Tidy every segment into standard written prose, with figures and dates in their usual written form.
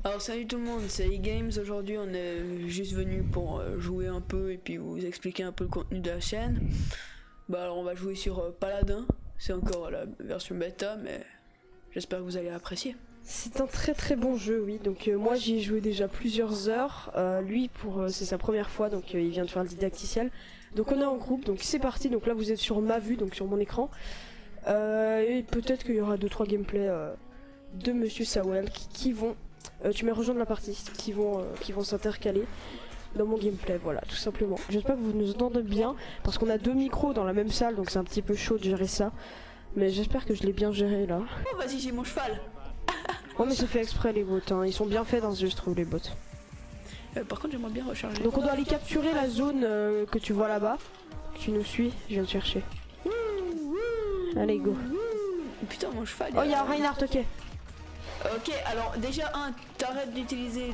Alors salut tout le monde, c'est eGames. Aujourd'hui on est juste venu pour jouer un peu et puis vous expliquer un peu le contenu de la chaîne. Bah alors on va jouer sur Paladin, c'est encore la version bêta mais j'espère que vous allez apprécier. C'est un très bon jeu, oui. Donc moi j'y ai joué déjà plusieurs heures. Lui c'est sa première fois, donc il vient de faire le didacticiel. Donc on est en groupe, donc c'est parti. Donc là vous êtes sur ma vue, donc sur mon écran. Et peut-être qu'il y aura 2-3 gameplays de Monsieur Sawel qui vont... tu m'as rejoindre la partie, qui vont s'intercaler dans mon gameplay, voilà, tout simplement. J'espère que vous nous entendez bien, parce qu'on a 2 micros dans la même salle, donc c'est un petit peu chaud de gérer ça. Mais j'espère que je l'ai bien géré là. Oh vas-y, j'ai mon cheval. Ouais mais c'est fait exprès les bots, hein. Ils sont bien faits dans ce jeu je trouve les bots. Par contre j'aimerais bien recharger. Donc on doit aller capturer la zone que tu vois là-bas. Tu nous suis, je viens te chercher. Allez go. Putain mon cheval. Oh y'a Reinhardt, ok. Ok, alors déjà t'arrêtes d'utiliser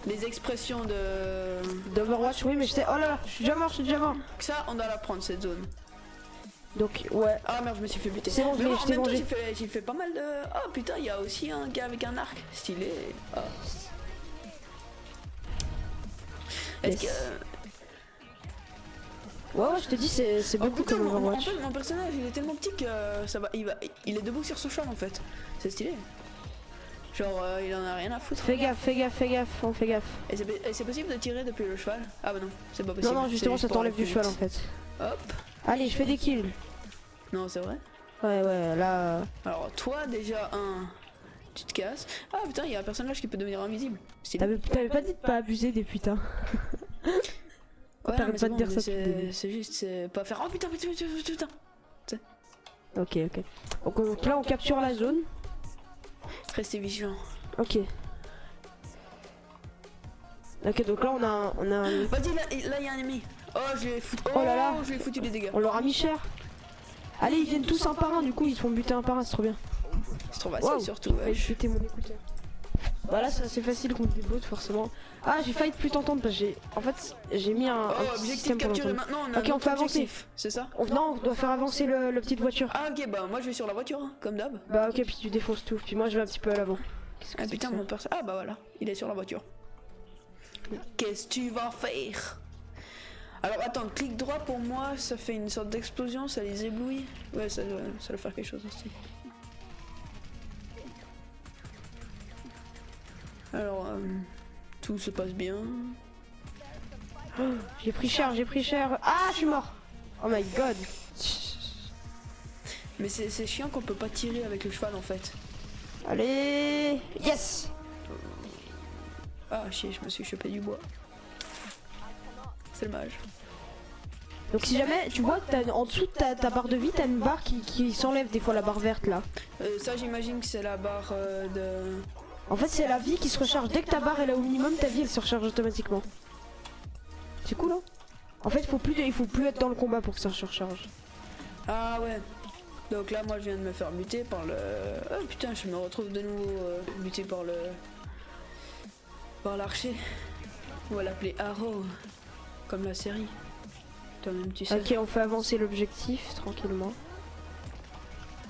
les expressions d'Overwatch, oui mais je sais. Oh là là, je suis déjà mort. Ça on doit la prendre cette zone. Donc ouais. Ah merde, je me suis fait buter. C'est bon, j'ai fait pas mal de... Oh putain, il y a aussi un gars avec un arc. Stylé. Oh. Est-ce que... Ouais, je te dis, c'est beaucoup putain, comme Overwatch. En fait, mon personnage, il est tellement petit que ça va... Il est debout sur son cheval en fait. C'est stylé. Genre, il en a rien à foutre. Fais gaffe, on fait gaffe. Et c'est possible de tirer depuis le cheval? Ah bah non, c'est pas possible. Non, justement, ça t'enlève du cheval en fait. Hop. Allez, je fais des kills. Non, c'est vrai? Ouais, là... Alors, toi, déjà, tu te casses. Ah putain, il y a un personnage qui peut devenir invisible. T'avais pas dit de pas abuser des putains. Ouais, mais pas de dire ça. C'est juste, c'est pas faire... Oh putain. Ok. Donc là, on capture la zone. Restez vigilant. Ok, donc là, on a... Vas-y, là, il y a un ennemi. Oh, je l'ai foutu... Oh là là, je lui ai foutu les dégâts. On leur a mis cher. Allez, ils viennent tous un par un, du coup, ils se font buter un par un, c'est trop bien. C'est trop facile, surtout. Ouais, je buter mon écouteur. Bah là, c'est assez facile contre des bots, forcément. Ah, j'ai failli plus t'entendre parce que j'ai mis un objectif système pour capturé l'entendre. maintenant, Ok, on fait avancer. C'est ça? Non, on doit faire avancer le petite voiture. Ah ok, bah moi je vais sur la voiture, hein, comme d'hab. Bah ok, puis tu défonces tout, puis moi je vais un petit peu à l'avant. Ah putain, mon perso... Ah bah voilà, il est sur la voiture. Qu'est-ce que tu vas faire? Alors attends, clic droit pour moi, ça fait une sorte d'explosion, ça les éblouit. Ouais, ça doit faire quelque chose aussi. Alors, tout se passe bien. Oh, j'ai pris cher. Ah, je suis mort. Oh my god. Mais c'est chiant qu'on peut pas tirer avec le cheval en fait. Allez, yes. Ah chier, je me suis chopé du bois. C'est dommage. Donc si jamais tu vois que en dessous de ta barre de vie, t'as une barre qui s'enlève des fois, la barre verte là. Ça j'imagine que c'est la barre de... En fait c'est la vie qui se recharge. Dès que ta barre est là au minimum, ta vie elle se recharge automatiquement. C'est cool hein. En fait il faut plus être dans le combat pour que ça se recharge. Ah ouais. Donc là moi je viens de me faire buter par le... Oh putain, je me retrouve de nouveau buté par l'archer. On va l'appeler Arrow. Comme la série. Toi-même tu sais. Ok, on fait avancer l'objectif tranquillement.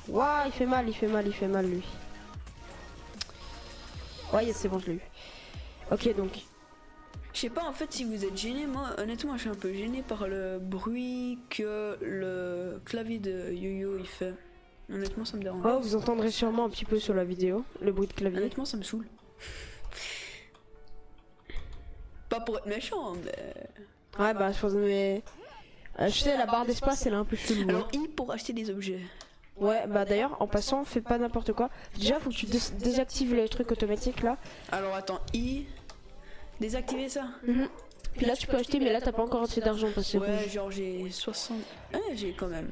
Waouh, il fait mal lui. Ouais, c'est bon, je l'ai eu. Ok, donc. Je sais pas en fait si vous êtes gêné, moi honnêtement je suis un peu gêné par le bruit que le clavier de Yo-Yo il fait. Honnêtement ça me dérange. Oh, vous entendrez sûrement un petit peu sur la vidéo, le bruit de clavier. Honnêtement ça me saoule. Pas pour être méchant mais... Ouais bah je pense mais... je sais la barre d'espace elle est un peu chelou. Alors I pour acheter des objets. Ouais bah d'ailleurs en passant fais pas n'importe quoi. Déjà faut que tu désactives le truc automatique là. Alors attends, I... Désactiver ça. Puis là tu peux acheter mais là t'as pas encore assez d'argent parce que ouais genre j'ai 60... j'ai quand même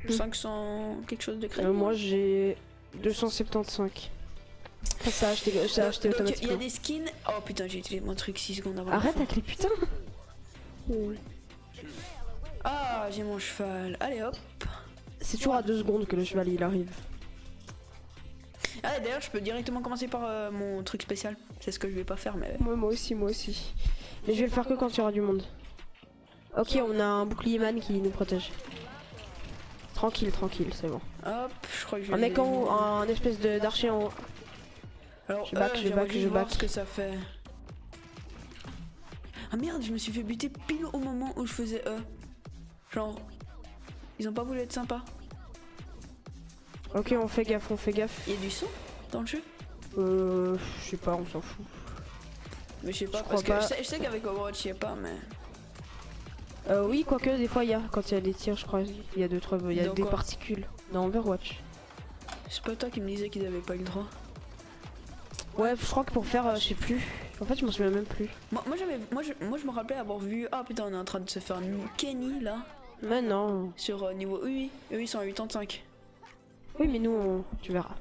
500 quelque chose de crédit. moi j'ai 275. Ça a acheté automatiquement. Il y a des skins... Oh putain j'ai utilisé mon truc 6 secondes avant. Arrête avec les putains. Ah j'ai mon cheval. Allez hop. C'est toujours à 2 secondes que le cheval il arrive. Ah d'ailleurs je peux directement commencer par mon truc spécial. C'est ce que je vais pas faire mais... Moi aussi. Mais je vais le faire que quand il y aura du monde. Ok, on a un bouclier man qui nous protège. Tranquille, tranquille, c'est bon. Hop, je crois que je Un vais mec en haut, l'éliminer. un espèce d'archer en haut. Alors, je back, je j'aimerais back, juste je voir back. ce que ça fait. Ah merde, je me suis fait buter pile au moment où je faisais E. Genre, ils ont pas voulu être sympas. Ok, on fait gaffe, on fait gaffe. Il y a du son dans le jeu? Je sais pas, on s'en fout. Mais je sais pas, Je parce que crois pas. je sais qu'avec Overwatch il y a pas, mais... Oui, quoique des fois il y a, quand il y a des tirs, je crois, il y a il y a Dans des quoi? particules dans Overwatch. C'est pas toi qui me disais qu'ils avaient pas eu le droit. Ouais, je crois que pour faire, je sais plus. En fait, je m'en souviens même plus. Moi je me rappelais avoir vu... Ah putain, on est en train de se faire Kenny là. Mais non. Sur niveau UI. Eux ils sont à 85. Oui, mais nous, tu verras.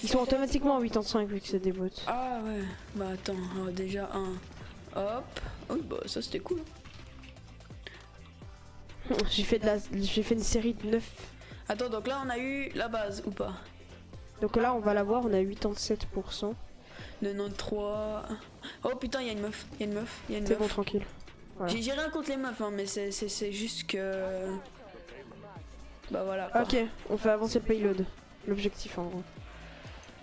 Ils sont automatiquement à 85 vu que c'est des bots. Ah ouais. Bah attends, déjà un. Hop. Oui bah ça c'était cool. J'ai fait une série de 9. Attends, donc là on a eu la base ou pas? Donc là, on va la voir, on a 87%. 93. Oh putain, il y a une meuf. Il y a une meuf. Il y a une C'est bon, meuf. tranquille. Voilà. J'ai rien contre les meufs, hein, mais c'est juste que. Bah voilà quoi. Ok, on fait avancer le payload. L'objectif en gros.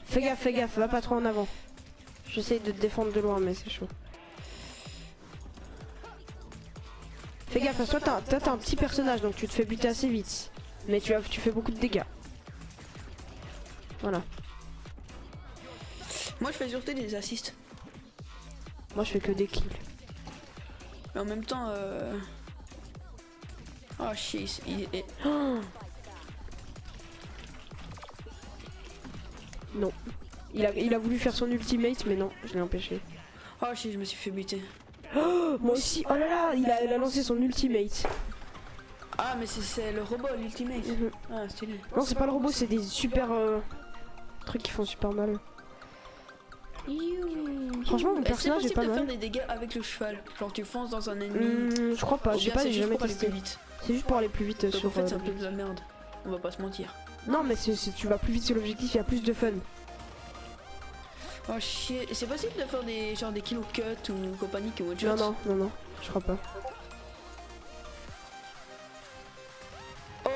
Fais gaffe, va pas trop en avant. J'essaye de te défendre de loin, mais c'est chaud. Fais gaffe, parce que toi t'as un petit personnage, donc tu te fais buter assez vite. Mais tu fais beaucoup de dégâts. Voilà. Moi je fais surtout des assists. Moi je fais que des kills. Mais en même temps. Oh shit, Oh non. Il a voulu faire son ultimate, mais non, je l'ai empêché. Oh shit, je me suis fait buter. Oh, moi aussi, oh là là, il a lancé son ultimate. Ah mais c'est le robot, l'ultimate. Ah stylé. Non, c'est pas le robot, c'est des super trucs qui font super mal. Franchement, mon personnage est C'est pas possible de mal. faire des dégâts avec le cheval. Genre tu fonces dans un ennemi. Je crois pas, Ou je sais bien pas, c'est j'ai juste jamais pour aller testé. plus vite. C'est juste pour aller plus vite Donc sur. en fait c'est un peu de la merde. On va pas se mentir. Non, mais si tu vas plus vite sur l'objectif, il y a plus de fun. Oh shit, c'est possible de faire des genre des kill cut ou compagnie qui one shot? Non, je crois pas. Oh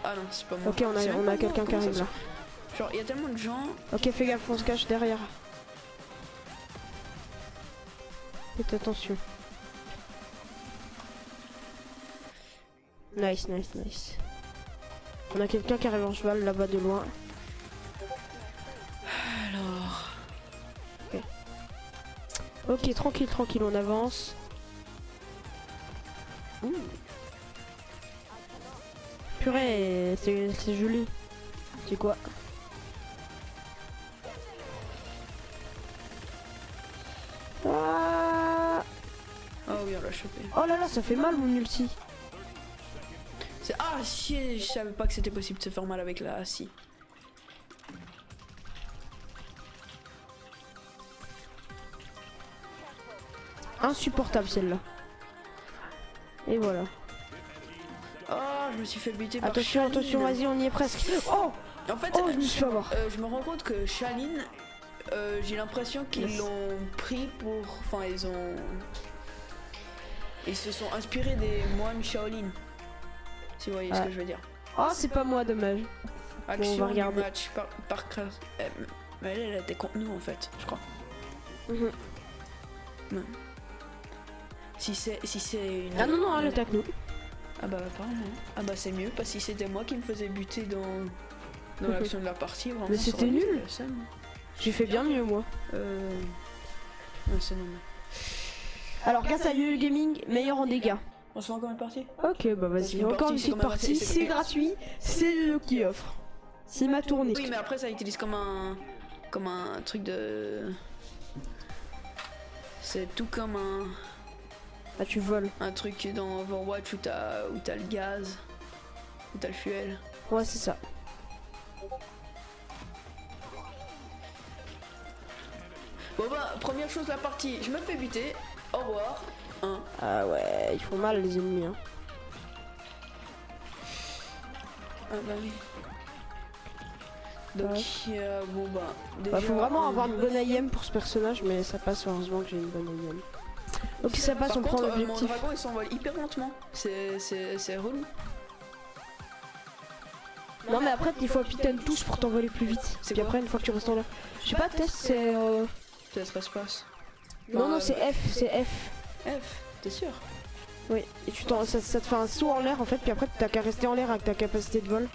ah non, c'est pas moi. Ok, C'est même on pas a moi, quelqu'un qui comment ça arrive se là. fait? Genre il y a tellement de gens. Ok, fais gaffe, on se cache derrière. Faites attention. Nice. On a quelqu'un qui arrive en cheval là-bas de loin. Alors. Ok, tranquille, on avance. Ouh. Purée, c'est joli. C'est quoi? Ah Oh oui, on l'a chopé. oh là là, ça fait mal mon ulti. Ah chier, je savais pas que c'était possible de se faire mal avec la scie. Insupportable celle-là. Et voilà. Oh, je me suis fait buter par Attention, Shaline. vas-y, on y est presque. Oh En fait, je me suis fait avoir. je me rends compte que Shaline, j'ai l'impression qu'ils l'ont pris pour... Enfin, ils se sont inspirés des moines Shaolin. Si vous voyez ce que je veux dire. Oh, c'est pas moi, dommage. Action on va du regarder. match par crasse. Mais elle était contre nous en fait, je crois. Mhm. Ouais. Si c'est une... Ah non, elle attaque nous. Ah bah apparemment. Ah bah c'est mieux, parce que si c'était moi qui me faisais buter dans l'action de la partie, vraiment... Mais ça c'était aurait été nul. le seum. J'ai fait bien mieux, moi. Ouais, c'est normal. Alors, grâce à YoYo Gaming, meilleur en dégâts. On se fait encore une partie? Ok, bah vas-y. Une Encore partie, une c'est petite quand même partie, assez- c'est gratuit, c'est le qui offre. C'est ma tournée. Oui, mais après ça utilise comme un truc de... C'est tout comme Ah, tu voles. un truc dans Overwatch où t'as le gaz, où t'as le fuel. Ouais, c'est ça. Bon bah, première chose la partie, je me fais buter. Au revoir. Ah ouais, ils font mal les ennemis. Hein. Ah bah oui. Donc bon bah déjà, Bah, faut vraiment avoir une bonne IM pour ce personnage, mais ça passe heureusement que j'ai une bonne IM. Ok, ça passe, Par on prend contre, mon l'objectif. dragon il s'envole hyper lentement. C'est relou. Non, mais après, il faut appuyer tous pour t'envoler plus vite. C'est Puis quoi après, une fois que tu restes en l'air. Je sais pas, test, c'est. Ça se passe. Non, non, c'est F, c'est F. F, t'es sûr? Oui, et ça te fait un saut en l'air en fait, puis après, t'as qu'à rester en l'air avec ta capacité de vol.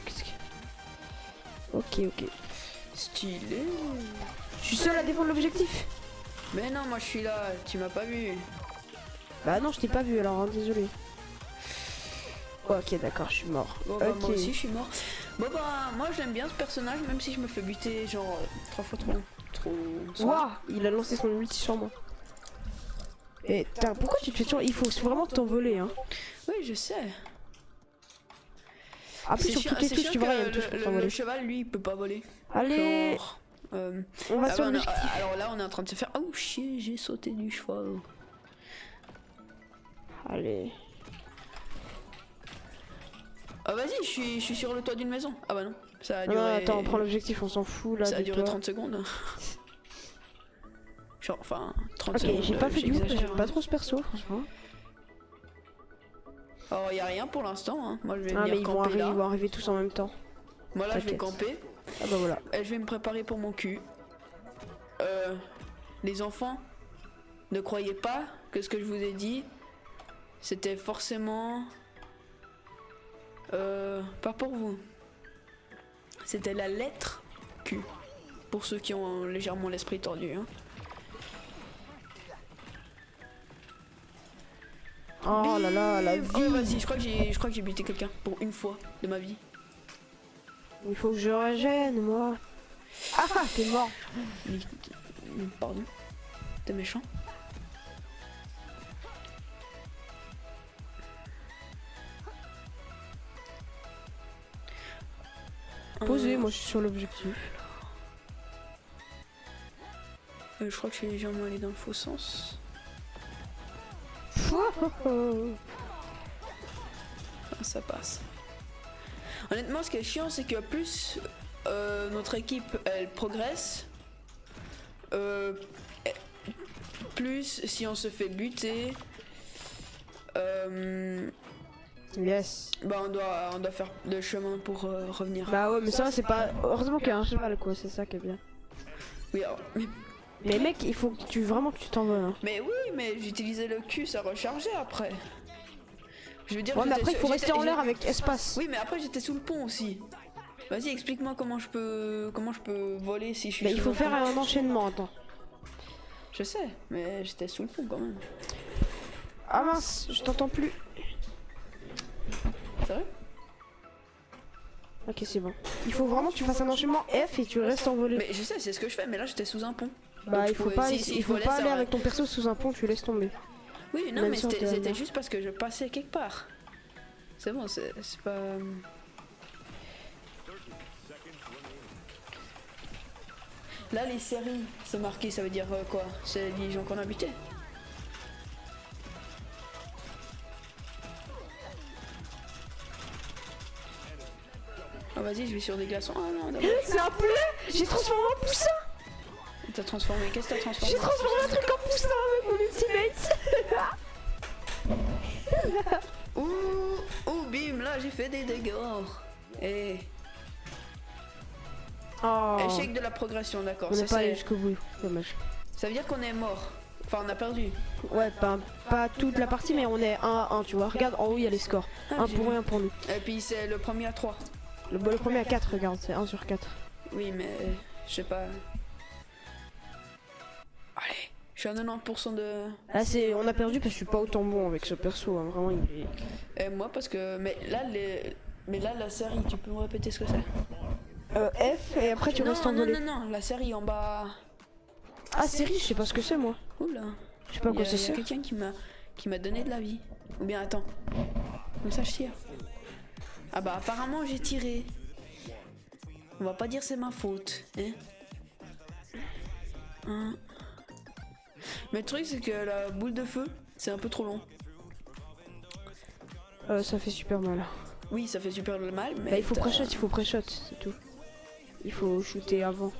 Qu'est-ce que. Ok, ok. Stylé. Je suis seul à défendre l'objectif. Mais non, moi je suis là, tu m'as pas vu. Bah non, je t'ai pas vu alors, hein, désolé. Ok, d'accord, je suis mort. Bon bah Ok. moi aussi je suis mort. Bon bah moi j'aime bien ce personnage même si je me fais buter genre 3 fois trop. Waouh, il a lancé son ulti sur moi. Et pourquoi tu te fais toujours. Il faut vraiment t'envoler, hein. Oui je sais. Appuie sur toutes les touches, tu vois, il y a une touche pour le t'envoler. cheval lui il peut pas voler. Allez, Genre, on va ah sur bah, l'objectif. alors là on est en train de se faire. Oh chier, j'ai sauté du cheval. Allez. Ah vas-y, je suis sur le toit d'une maison. Ah bah non, ça a Non, duré. attends, on prend l'objectif, on s'en fout là. Ça a du duré toit. 30 secondes. Genre, enfin, 30 Ok, secondes. j'ai pas fait de loop, j'exagère, j'aime pas trop ce perso, franchement. Alors, y a rien pour l'instant. Hein. Moi, je vais Ah, mais venir ils vont, camper là. ils vont arriver tous en même temps. Moi, là, je vais T'inquiète. camper. Ah bah voilà. Et je vais me préparer pour mon cul. Les enfants, ne croyez pas que ce que je vous ai dit, c'était forcément. Pas pour vous. C'était la lettre Q. Pour ceux qui ont légèrement l'esprit tordu. Hein. Oh là là, la Bim. Oh, vie. vas-y, je crois que j'ai buté quelqu'un pour une fois de ma vie. Il faut que je régène, moi. Ah, t'es mort. Pardon. T'es méchant. Posez, moi je suis sur l'objectif. Je crois que je suis légèrement allé dans le faux sens. Ah, ça passe. Honnêtement, ce qui est chiant, c'est que plus notre équipe elle progresse, plus si on se fait buter, Yes. bah on doit faire de chemin pour revenir. Bah ouais, mais ça c'est pas. Heureusement qu'il y a un cheval quoi, c'est ça qui est bien. Oui, alors, Mais mec, il faut que tu vraiment que tu t'envoles. Hein. mais oui, mais j'utilisais le cul, ça rechargeait après. Je veux dire. Ouais, mais j'étais après il faut rester en l'air j'étais- avec espace. Oui, mais après j'étais sous le pont aussi. Vas-y, explique-moi comment je peux voler si je suis. Mais sous il faut le faire pont. un enchaînement, attends. Je sais, mais j'étais sous le pont quand même. Ah mince, je t'entends plus. C'est vrai? Ok, c'est bon. Il faut vraiment que tu fasses un enchaînement F et tu restes envolé. Mais je sais, c'est ce que je fais, mais là j'étais sous un pont. Bah Donc, il faut pouvais- pas, si il faut volais, pas ça aller aurait- avec ton perso sous un pont, tu laisses tomber. Oui, non, Même mais si on te c'était donne. juste parce que je passais quelque part. C'est bon, c'est pas. Là, les séries, c'est marqué, ça veut dire quoi? C'est les gens qu'on a butés. Ah, vas-y, je vais sur des glaçons. Ah non, d'abord. C'est un poulet. J'ai transformé en poussin. T'as transformé, qu'est-ce que t'as transformé? J'ai transformé un truc en poussin avec mon ultimate. Ouh, bim, là j'ai fait des dégâts. Et Oh. échec de la progression, d'accord. On Ça, n'est pas allé c'est- jusqu'au bout, dommage. ça veut dire qu'on est mort. Enfin, on a perdu. Ouais, pas toute la partie, mais on est 1 à 1, tu vois. Regarde, en haut, il y a les scores. Ah, 1 j'ai pour vu. 1 pour nous. Et puis c'est le premier à 3. Le premier à 4, regarde, c'est 1 sur 4. Oui, mais je sais pas. Allez, je suis à 90% de. Là, on a perdu parce que je suis pas autant bon avec ce perso, hein. Vraiment, il est... Et moi, parce que. Mais là, la série, tu peux me répéter ce que c'est? F, et après tu non, restes non, envolé. non, non, la série en bas. Ah, série, je sais pas ce que c'est, moi. Oula. Je sais pas à Il y quoi a, ça il y a sert. quelqu'un qui m'a donné de la vie. Ou bien, attends. Comme ça, je tire. Ah bah, apparemment, j'ai tiré. On va pas dire c'est ma faute. Hein. Mais le truc, c'est que la boule de feu, c'est un peu trop long. Ça fait super mal. Oui, ça fait super mal, mais. Bah, il faut pré-shot, c'est tout. Il faut shooter avant.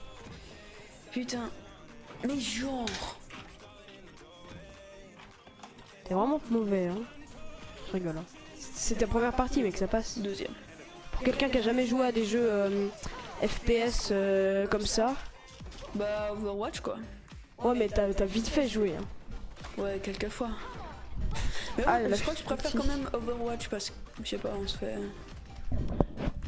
Putain. Mais genre. T'es vraiment mauvais, hein. Je rigole. Hein. C'est ta première partie, mec, ça passe. Deuxième. Pour quelqu'un qui a jamais joué à des jeux FPS comme ça. Bah Overwatch quoi. Ouais, mais t'as vite fait jouer. Hein. Ouais, quelques fois. Mais Ah, ouais, là, je crois que je préfère quand même Overwatch parce que, je sais pas, on se fait...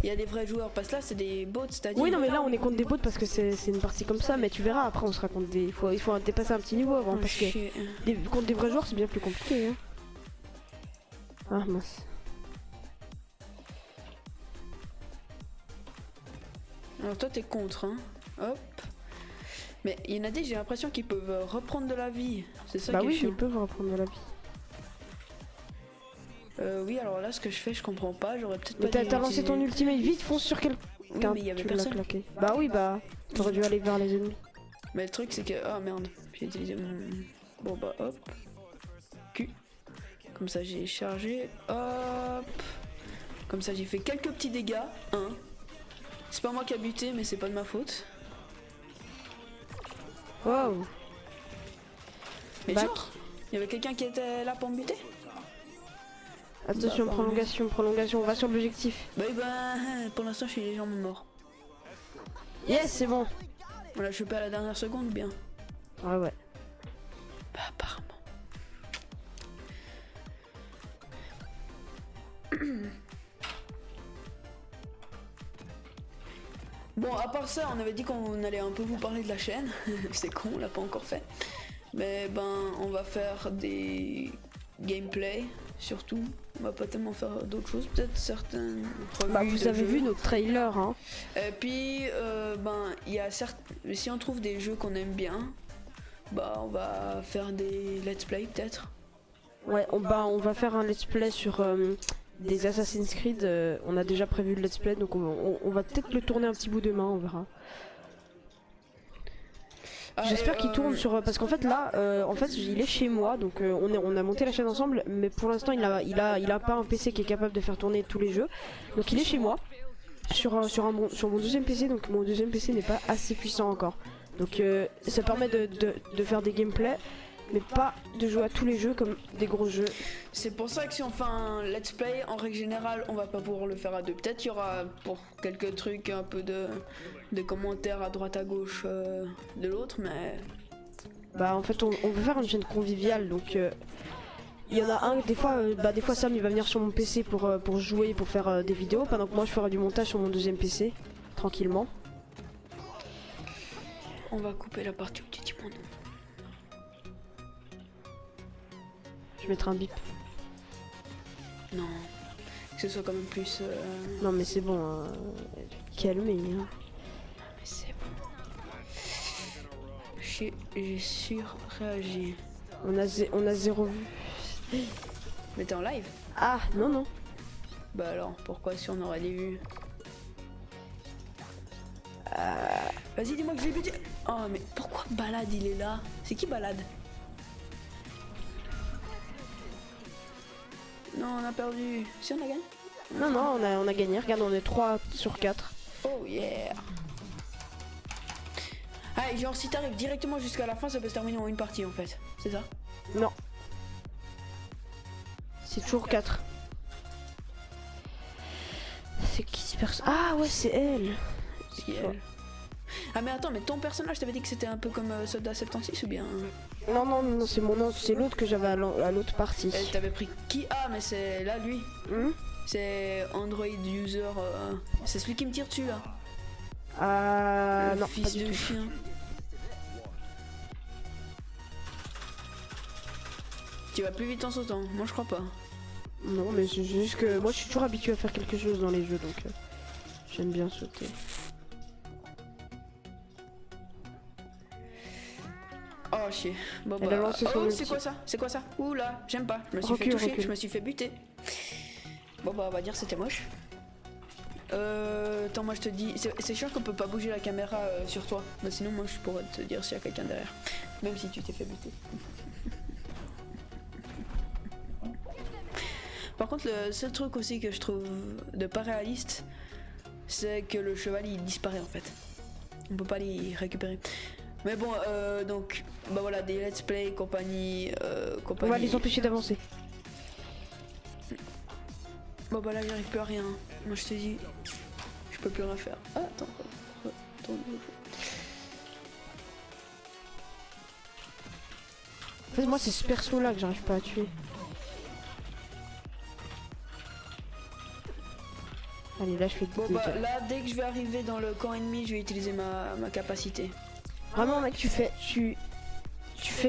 Il y a des vrais joueurs, parce que là c'est des bots, c'est-à-dire... Oui, non, mais là on est contre des bots parce que c'est une partie comme ça, mais tu verras, après on sera contre des... Il faut dépasser un petit niveau avant, Oh, parce que chier. contre des vrais joueurs c'est bien plus compliqué. Hein. Ah, mince. Alors toi t'es contre, hein. Hop. Mais il y en a des, j'ai l'impression qu'ils peuvent reprendre de la vie. C'est ça Bah qui est oui, chiant. ils peuvent reprendre de la vie. Oui, alors là ce que je fais, je comprends pas, j'aurais peut-être Mais pas t'as lancé ton ultimate, vite, fonce sur quelqu'un. Oui, mais il y avait Tu l'as personne. claqué. Bah oui, bah t'aurais dû aller vers les ennemis. Mais le truc c'est que... Ah merde, j'ai utilisé mon... Bon bah hop. Q. Comme ça j'ai chargé. Hop. Comme ça j'ai fait quelques petits dégâts. Un. C'est pas moi qui a buté, mais c'est pas de ma faute. Waouh. Mais Back. genre, il y avait quelqu'un qui était là pour me buter. Attention, Bah, prolongation, on va sur l'objectif. Bah, pour l'instant je suis légèrement mort. Yes, c'est bon. Voilà, je suis pas à la dernière seconde, bien. Ouais. Bah apparemment. Bon, à part ça, on avait dit qu'on allait un peu vous parler de la chaîne. C'est con, on l'a pas encore fait. Mais ben, on va faire des gameplay, surtout. On va pas tellement faire d'autres choses, peut-être certaines revues Bah vous de avez jeux. vu notre trailer, hein. Et puis, ben, il y a certes, si on trouve des jeux qu'on aime bien, bah, on va faire des let's play peut-être. Ouais, on va faire un let's play sur des Assassin's Creed. On a déjà prévu le let's play, donc on va peut-être le tourner un petit bout demain, on verra. J'espère qu'il tourne sur parce qu'en fait là il est chez moi, donc on a monté la chaîne ensemble, mais pour l'instant il a pas un PC qui est capable de faire tourner tous les jeux, donc il est chez moi sur mon deuxième PC, donc mon deuxième PC n'est pas assez puissant encore, donc ça permet de faire des gameplays mais pas de jouer à tous les jeux comme des gros jeux. C'est pour ça que si on fait un let's play, en règle générale, on va pas pouvoir le faire à deux. Peut-être qu'il y aura pour quelques trucs un peu de commentaires à droite à gauche de l'autre, mais Bah en fait on veut faire une chaîne conviviale, donc il y en a un, des fois Sam il va venir sur mon PC pour jouer, pour faire des vidéos, pendant que moi je ferai du montage sur mon deuxième PC, tranquillement. on va couper la partie où tu dis mon nom. Je mettrai un bip. Non, que ce soit quand même plus... Non mais c'est bon, hein. Calmez. Hein. Mais c'est bon. J'ai surréagi. On a zéro vue. Mais t'es en live? Ah non. Bah alors, pourquoi si on aurait des vues? Vas-y, dis-moi que je l'ai buté. Oh mais pourquoi Balade il est là? C'est qui Balade? Non, on a perdu. Si, on a gagné? Non, on a gagné, regarde, on est 3 sur 4. Oh yeah. Ah, et genre si t'arrives directement jusqu'à la fin, ça peut se terminer en une partie en fait. C'est ça? Non. C'est toujours 4. C'est qui ce perso? Ah ouais, c'est elle. C'est elle. Ah mais attends, mais ton personnage, t'avais dit que c'était un peu comme Soldat 76 ou bien? Non, c'est mon nom, c'est l'autre que j'avais à l'autre partie. T'avais pris qui? Ah mais c'est là lui. C'est Android User. C'est celui qui me tire dessus là. Le non, fils pas du de tout. chien. Tu vas plus vite en sautant, moi je crois pas. Non, mais c'est juste que moi je suis toujours habitué à faire quelque chose dans les jeux, donc j'aime bien sauter. Oh chier. Bon Elle a lancé son oh ulti. c'est quoi ça? C'est quoi ça? Oula, j'aime pas. Je me suis fait Recule, toucher, recule. je me suis fait buter. Bon bah on va dire c'était moche. Attends, moi je te dis, c'est sûr qu'on peut pas bouger la caméra sur toi. Bah sinon moi je pourrais te dire s'il y a quelqu'un derrière. Même si tu t'es fait buter. Par contre le seul truc aussi que je trouve de pas réaliste, c'est que le cheval il disparaît en fait. On peut pas les récupérer. Mais bon, donc, bah voilà, des let's play, compagnie, On va les empêcher d'avancer. Bon bah là, j'arrive plus à rien. Moi, je te dis, je peux plus rien faire. Ah, attends, attends. En fait, moi, c'est ce perso-là que j'arrive pas à tuer. Allez, là, je fais des Bon bah dégâts. là, dès que je vais arriver dans le camp ennemi, je vais utiliser ma capacité. Vraiment, mec, tu fais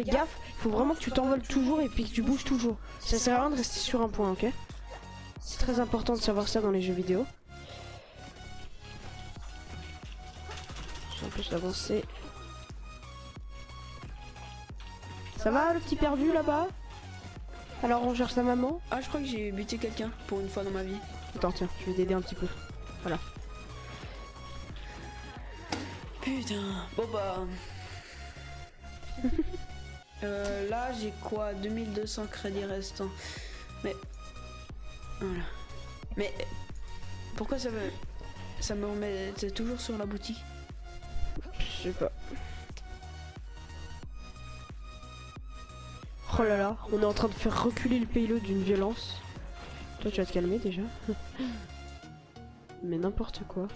gaffe. Il faut vraiment que tu t'envoles toujours et puis que tu bouges toujours. Ça sert à rien de rester sur un point, ok? C'est très important de savoir ça dans les jeux vidéo. J'empêche d'avancer. Ça va, le petit perdu là-bas? Alors, on gère sa maman? Ah, je crois que j'ai buté quelqu'un pour une fois dans ma vie. Attends, tiens, je vais t'aider un petit peu. Voilà. Putain. Bon bah... là, j'ai quoi? 2200 crédits restants. Mais... Voilà. Mais... Pourquoi ça me remet toujours sur la boutique? Je sais pas. Oh là là, on est en train de faire reculer le payload d'une violence. Toi, tu vas te calmer déjà. Mais n'importe quoi.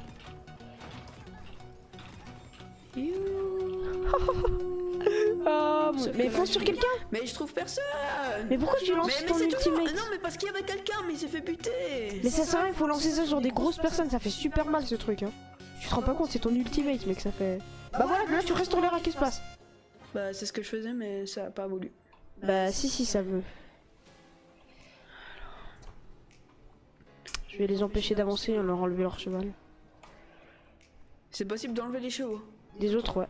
Oh, mais fonce sur quelqu'un! Mais je trouve personne! Mais pourquoi tu lances ton c'est toujours... ultimate? Non mais parce qu'il y avait quelqu'un mais il s'est fait buter! Mais ça sert à rien, il faut lancer ça sur des grosses personnes, ça fait super mal ce truc hein. Tu te rends pas compte, c'est ton ultimate mec, ça fait... Bah voilà, là tu restes en l'air, qu'est-ce qui se passe? Bah c'est ce que je faisais mais ça a pas voulu. Bah si ça veut. Je vais les empêcher d'avancer et leur enlever leur cheval. C'est possible d'enlever les chevaux? Des autres ouais.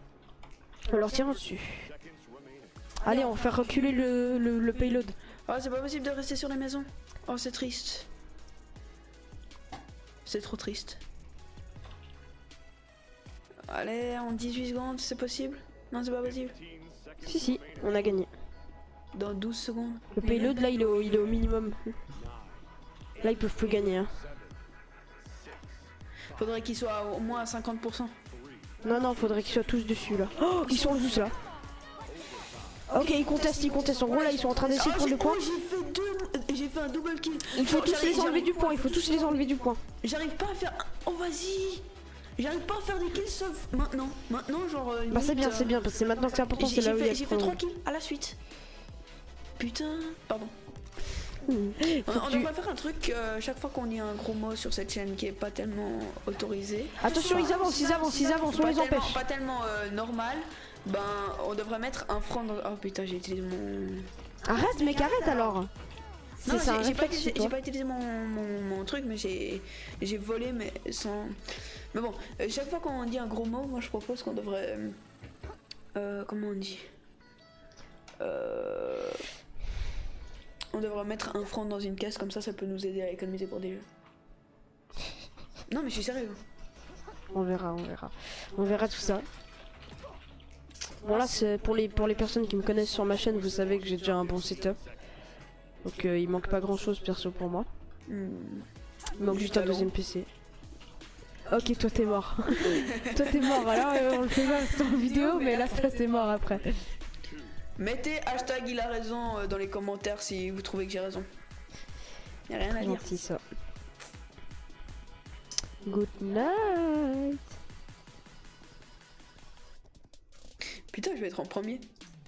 On leur tire dessus. Allez, on va faire reculer le payload. Oh, c'est pas possible de rester sur les maisons. Oh, c'est triste. C'est trop triste. Allez, en 18 secondes, c'est possible? Non, c'est pas possible. Si, on a gagné. Dans 12 secondes. Le payload là, il est au minimum. Là, ils peuvent plus gagner. Hein. Faudrait qu'il soit au moins à 50%. Non, faudrait qu'ils soient tous dessus là. Oh, ils sont tous là. Ok, ils contestent. En gros, là, ils sont en train d'essayer de prendre le point. J'ai fait un double kill. Il faut tous les enlever du point. J'arrive pas à faire. Oh, vas-y. J'arrive pas à faire des kills sauf maintenant. Maintenant, genre. Bah, c'est bien, parce que c'est maintenant que c'est important. C'est là où il y a j'ai fait 3 kills à la suite. Putain, pardon. On devrait faire un truc chaque fois qu'on dit un gros mot sur cette chaîne qui est pas tellement autorisé. Attention, ils avancent, on les empêche. Pas tellement normal. Ben, on devrait mettre un franc dans... Oh putain, j'ai utilisé mon... Arrête, mec, arrête alors. Non, j'ai pas utilisé mon truc, mais j'ai volé, mais sans... Mais bon, chaque fois qu'on dit un gros mot, moi je propose qu'on devrait... comment on dit on devrait mettre un franc dans une caisse, comme ça peut nous aider à économiser pour des jeux. Non mais je suis sérieux. On verra tout ça. Bon là c'est pour les personnes qui me connaissent sur ma chaîne, vous savez que j'ai déjà un bon setup. Donc il manque pas grand chose perso pour moi. Il manque juste un deuxième PC. Ok, toi t'es mort. Toi t'es mort, alors on le fait pas sur vidéo, mais là toi t'es mort après. Mettez hashtag il a raison dans les commentaires si vous trouvez que j'ai raison. Y'a rien à dire. Gentil ça. Good night. Putain, je vais être en premier.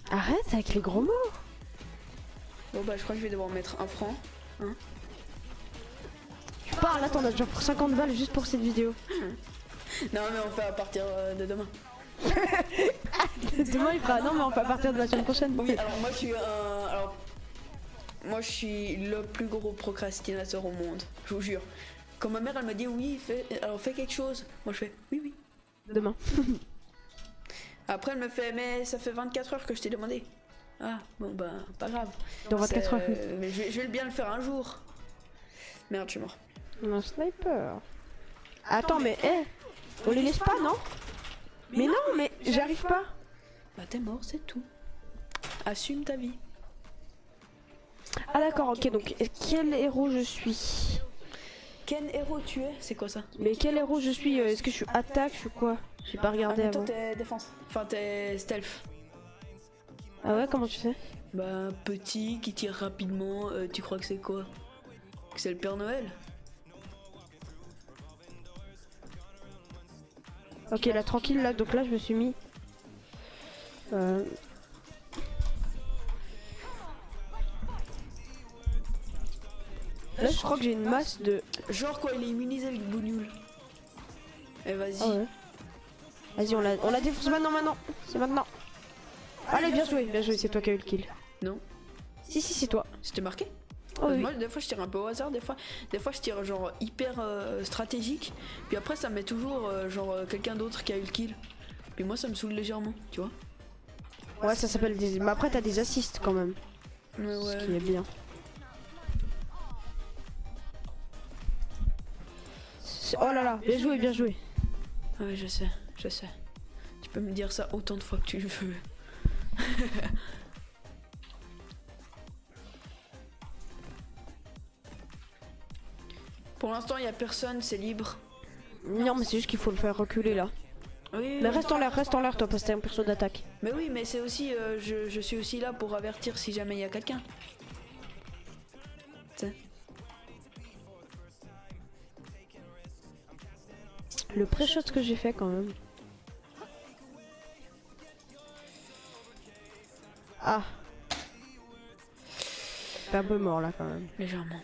Arrête avec les gros mots. Bon bah je crois que je vais devoir mettre un franc. Hein. Tu parles, là t'en as déjà pour 50 balles juste pour cette vidéo. Non mais on fait à partir de demain. Demain il fera... Non mais on fait à partir de la semaine prochaine. Oui, alors moi je suis un... Alors... Moi je suis le plus gros procrastinateur au monde, je vous jure. Quand ma mère elle me dit oui, fais quelque chose, moi je fais oui. Demain. Après elle me fait mais ça fait 24 heures que je t'ai demandé. Ah bon bah pas grave. Dans 24 heures. Mais je vais bien le faire un jour. Merde, je suis mort. Un sniper. Attends mais on les laisse pas non? Mais non mais j'arrive pas. Bah t'es mort, c'est tout. Assume ta vie. Ah d'accord, ok, donc quel héros je suis? Ken héros tu es? C'est quoi ça? Mais quel héros je suis? Est-ce que je suis attaque? Je suis quoi? J'ai pas regardé mais toi avant. t'es défense. Enfin t'es stealth. Ah ouais, comment tu sais? Bah petit qui tire rapidement, tu crois que c'est quoi? Que c'est le Père Noël? Ok, là tranquille, là, donc là je me suis mis. Là je crois que j'ai une masse de. Genre quoi, il est immunisé le bougnoul. Eh vas-y. Ah ouais. Vas-y, on la défonce maintenant. C'est maintenant. Allez, bien joué, c'est toi qui as eu le kill. Non? Si, c'est toi. C'était marqué? Oh, oui. Moi des fois je tire un peu au hasard, des fois je tire genre hyper stratégique, puis après ça met toujours quelqu'un d'autre qui a eu le kill. Puis moi ça me saoule légèrement, tu vois. Ouais, ça s'appelle des. Mais après, t'as des assists quand même. Mais Ce ouais. qui est bien. Oh là là, bien joué. Ouais, je sais. Tu peux me dire ça autant de fois que tu le veux. Pour l'instant, il y a personne, c'est libre. Non, mais c'est juste qu'il faut le faire reculer là. Oui, Mais reste en l'air, toi, parce que t'es un perso d'attaque. mais oui, mais c'est aussi, je suis aussi là pour avertir si jamais il y a quelqu'un. Tiens. Le pré-shot que j'ai fait quand même. Ah. T'es un peu mort là quand même. Légèrement.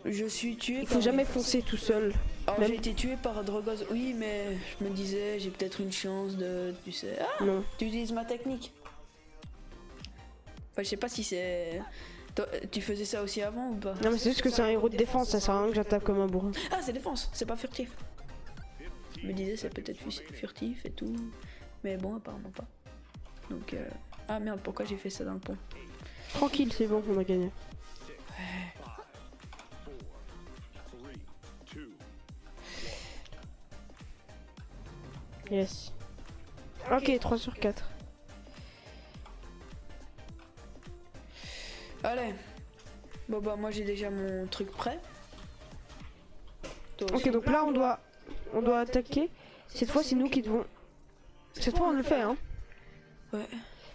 Je suis tué. Il faut jamais foncer tout seul. Alors Même- j'ai été tué par Drogoz. Oui, mais je me disais, j'ai peut-être une chance de. Tu sais. Ah, Non. tu utilises ma technique. Enfin, je sais pas si c'est. Toi, tu faisais ça aussi avant ou pas? Non, mais c'est juste que c'est un héros de défense, ça sert à rien que j'attaque comme un bourrin. Ah, c'est défense, c'est pas furtif. Je me disais, c'est peut-être furtif et tout. Mais bon, apparemment pas. Donc. Ah merde, pourquoi j'ai fait ça dans le pont? Tranquille, c'est bon, on a gagné. Yes. Ok, 3 sur 4. Allez. Bon bah moi j'ai déjà mon truc prêt. Toi aussi. Ok, donc là on doit attaquer. Cette fois c'est nous qui devons. Cette fois on le fait hein. Ouais.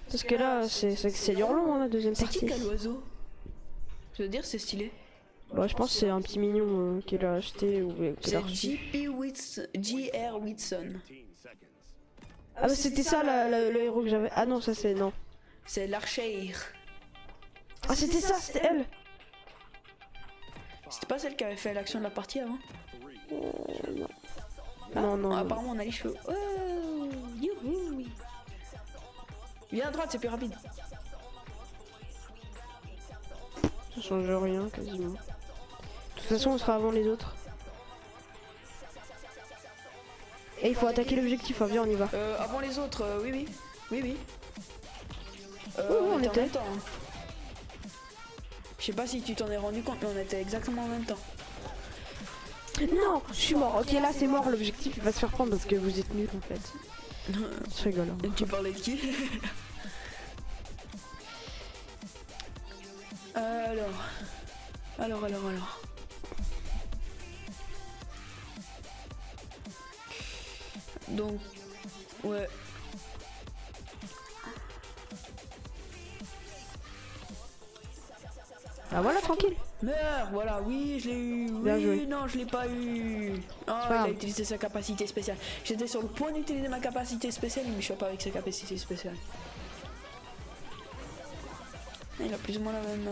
Parce que là c'est long hein, la deuxième C'est qui partie. quel oiseau? Je veux dire c'est stylé. Bah je pense que c'est un petit mignon qu'il a acheté ou qu'il a C'est reçu. J.R. Whitson. Ah bah c'était ça le héros que j'avais. Ah non ça c'est non. C'est l'archer. Ah c'était ça, c'était elle. C'était pas celle qui avait fait l'action de la partie avant? Non. Ah, Non. apparemment on a les cheveux. Oh, youhou. Viens à droite, c'est plus rapide. Ça change rien quasiment. De toute façon on sera avant les autres. Et il faut attaquer l'objectif, hein, viens on y va. Avant les autres, oui. Oui, en on était. même temps, hein. Je sais pas si tu t'en es rendu compte, mais on était exactement en même temps. Non, je suis mort. Ok, là c'est mort. L'objectif il va se faire prendre parce que vous êtes nuls en fait. Je rigole. Hein. Tu parlais de qui? Alors. Donc, ouais. Ah voilà, tranquille. Meurs, voilà, oui, je l'ai eu. Bien Oui, joué. non, je l'ai pas eu. Oh, il a grave. utilisé sa capacité spéciale. J'étais sur le point d'utiliser ma capacité spéciale, mais je suis pas avec sa capacité spéciale. Il a plus ou moins la même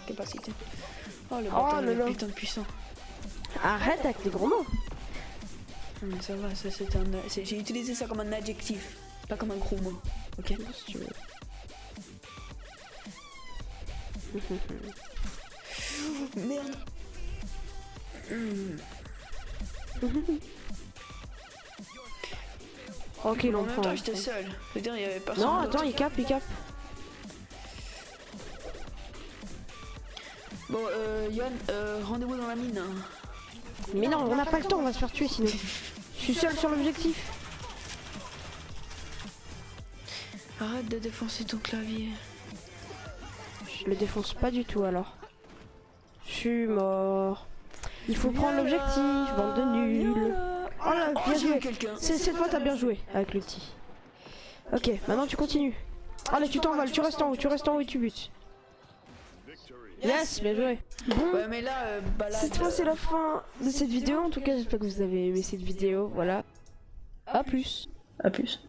capacité. Oh, le bâtard, il est putain de puissant. Arrête avec les gros mots. Non, mais ça va, ça c'est un. J'ai utilisé ça comme un adjectif, pas comme un gros mot. Ok? Si tu veux. Merde. Ok, En l'on même prend. temps, j'étais seul. Je veux dire, il y avait personne. Non, d'autre. attends, il cap. Bon, Yann, rendez-vous dans la mine. Hein. Mais non, on n'a pas le temps, on va se faire tuer sinon. Je suis seul sur l'objectif. Arrête de défoncer ton clavier. Je le défonce pas du tout alors. Je suis mort. Il faut prendre l'objectif, bande de nuls. Oh là, bien j'ai joué. vu quelqu'un. Cette fois, t'as bien joué avec le petit. Ok, maintenant tu continues. Allez, tu t'envoles, tu restes en haut et tu butes. Yes, bien joué. Bon, Ouais, mais là, balade. cette fois, c'est la fin de cette vidéo. En tout cas, j'espère que vous avez aimé cette vidéo. Voilà. À plus. À plus.